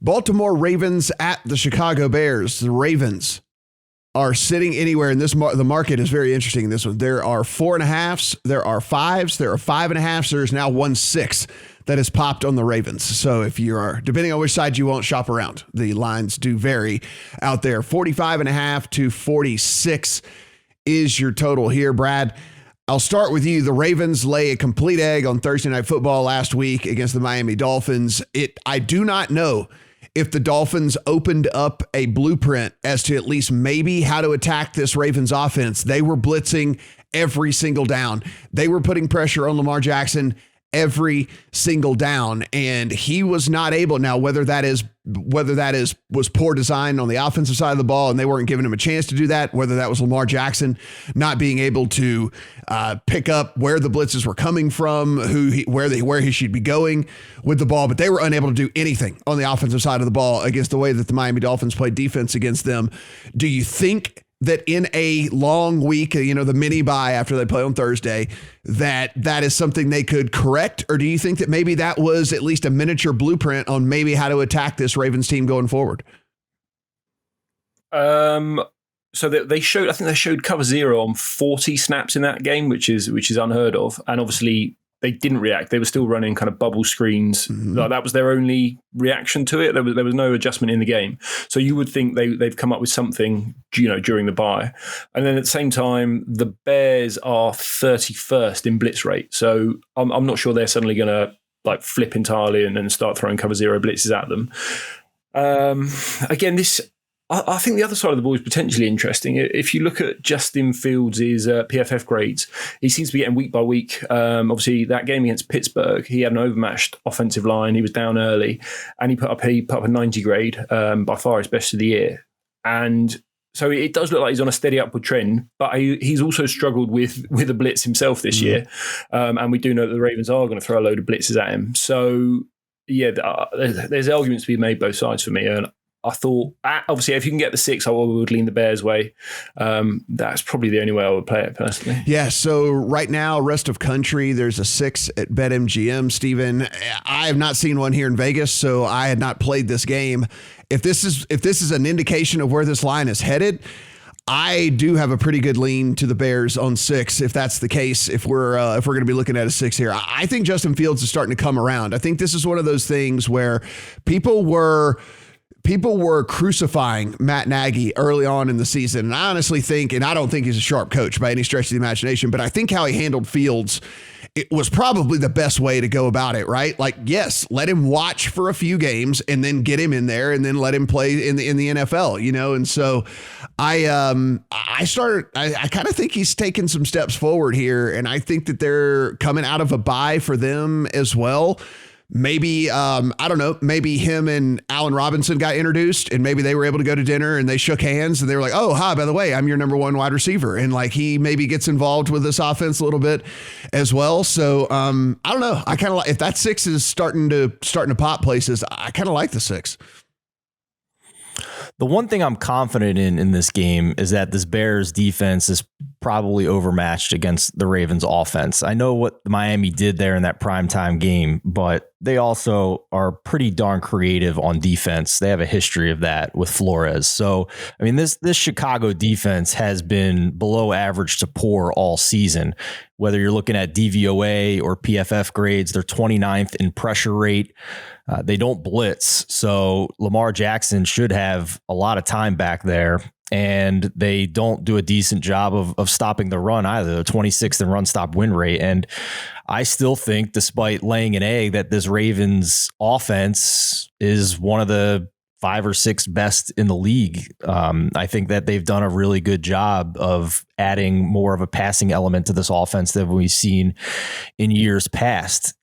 Baltimore Ravens at the Chicago Bears. The Ravens are sitting anywhere in this. The market is very interesting in this one. There are 4.5s, there are 5s, there are 5.5s. There's now 1.6 that has popped on the Ravens. So if you are, depending on which side you want, shop around. The lines do vary out there. 45.5 to 46 is your total here, Brad. I'll start with you. The Ravens lay a complete egg on Thursday Night Football last week against the Miami Dolphins. I do not know if the Dolphins opened up a blueprint as to at least maybe how to attack this Ravens offense. They were blitzing every single down. They were putting pressure on Lamar Jackson every single down, and he was not able. Now, whether that was poor design on the offensive side of the ball and they weren't giving him a chance to do that, whether that was Lamar Jackson not being able to pick up where the blitzes were coming from, where he should be going with the ball, but they were unable to do anything on the offensive side of the ball against the way that the Miami Dolphins played defense against them. Do you think that in a long week, the mini bye after they play on Thursday, that is something they could correct? Or do you think that maybe that was at least a miniature blueprint on maybe how to attack this Ravens team going forward? So they showed, I think they showed cover 0 on 40 snaps in that game, which is unheard of. And obviously they didn't react. They were still running kind of bubble screens. Mm-hmm. Like that was their only reaction to it. There was no adjustment in the game. So you would think they've come up with something, during the bye. And then at the same time, the Bears are 31st in blitz rate. So I'm not sure they're suddenly going to flip entirely and then start throwing cover 0 blitzes at them. Again, I think the other side of the ball is potentially interesting. If you look at Justin Fields' PFF grades, he seems to be getting week by week. Obviously, that game against Pittsburgh, he had an overmatched offensive line. He was down early, and he put up a 90 grade, by far his best of the year. And so it does look like he's on a steady upward trend, but he's also struggled with a blitz himself this year. And we do know that the Ravens are going to throw a load of blitzes at him. So, yeah, there's arguments to be made both sides for me. And I thought, obviously, if you can get the 6, I would lean the Bears' way. That's probably the only way I would play it personally. Yeah, so right now, rest of country, there's a 6 at BetMGM, Stephen. I have not seen one here in Vegas, so I had not played this game. If this is an indication of where this line is headed, I do have a pretty good lean to the Bears on 6. If that's the case, if we're going to be looking at a 6 here, I think Justin Fields is starting to come around. I think this is one of those things where people were crucifying Matt Nagy early on in the season. And I honestly think, and I don't think he's a sharp coach by any stretch of the imagination, but I think how he handled Fields, it was probably the best way to go about it, right? Yes, let him watch for a few games and then get him in there and then let him play in the NFL, And so I kind of think he's taken some steps forward here. And I think that they're coming out of a bye for them as well. Maybe, I don't know, maybe him and Allen Robinson got introduced and maybe they were able to go to dinner and they shook hands and they were like, oh, hi, by the way, I'm your number 1 wide receiver. And he maybe gets involved with this offense a little bit as well. So I don't know. I kind of like, if that 6 is starting to pop places, I kind of like the 6. The one thing I'm confident in this game is that this Bears defense is probably overmatched against the Ravens offense. I know what Miami did there in that primetime game, but they also are pretty darn creative on defense. They have a history of that with Flores. So, I mean, this Chicago defense has been below average to poor all season. Whether you're looking at DVOA or PFF grades, they're 29th in pressure rate. They don't blitz, so Lamar Jackson should have a lot of time back there, and they don't do a decent job of stopping the run either. They're 26th in run stop win rate, and I still think, despite laying an egg, that this Ravens offense is one of the 5 or 6 best in the league. I think that they've done a really good job of adding more of a passing element to this offense than we've seen in years past.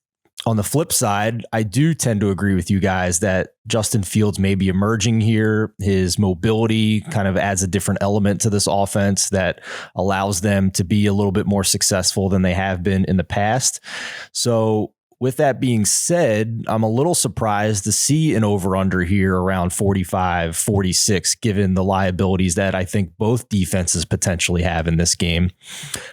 On the flip side, I do tend to agree with you guys that Justin Fields may be emerging here. His mobility kind of adds a different element to this offense that allows them to be a little bit more successful than they have been in the past. So with that being said, I'm a little surprised to see an over-under here around 45, 46, given the liabilities that I think both defenses potentially have in this game.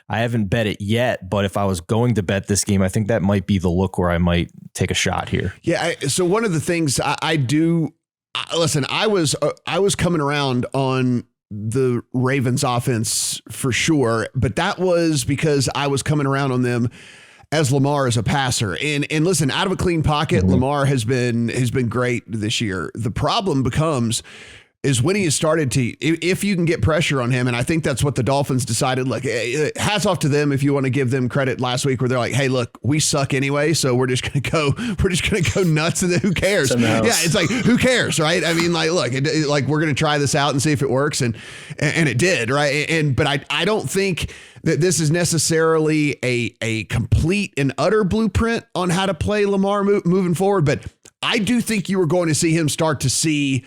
I haven't bet it yet, but if I was going to bet this game, I think that might be the look where I might take a shot here. Yeah. So one of the things I do listen, I was coming around on the Ravens offense for sure, but that was because I was coming around on them as Lamar as a passer. And listen, out of a clean pocket, Lamar has been great this year. The problem becomes is when he has started to, if you can get pressure on him. And I think that's what the Dolphins decided. Like, hats off to them if you want to give them credit last week where they're like, hey, look, we suck anyway. So we're just going to go nuts and then who cares? Yeah. It's like, who cares? Right. I mean, like, look, like we're going to try this out and see if it works. And it did. Right. But I don't think that this is necessarily a complete and utter blueprint on how to play Lamar moving forward. But I do think you were going to see him start to see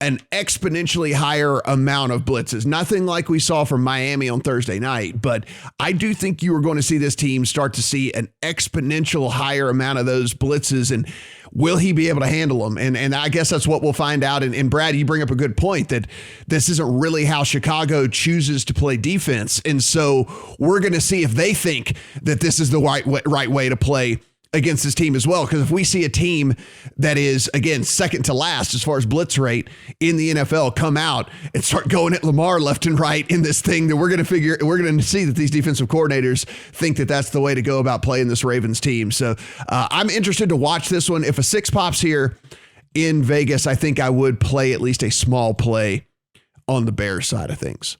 an exponentially higher amount of blitzes. Nothing like we saw from Miami on Thursday night, but I do think you were going to see this team start to see an exponential higher amount of those blitzes. And will he be able to handle them? And I guess that's what we'll find out. And Brad, you bring up a good point that this isn't really how Chicago chooses to play defense. And so we're going to see if they think that this is the right way to play against this team as well. Because if we see a team that is, again, second to last as far as blitz rate in the NFL come out and start going at Lamar left and right in this thing, that we're going to see that these defensive coordinators think that that's the way to go about playing this Ravens team. So I'm interested to watch this one. If a 6 pops here in Vegas, I think I would play at least a small play on the Bears side of things.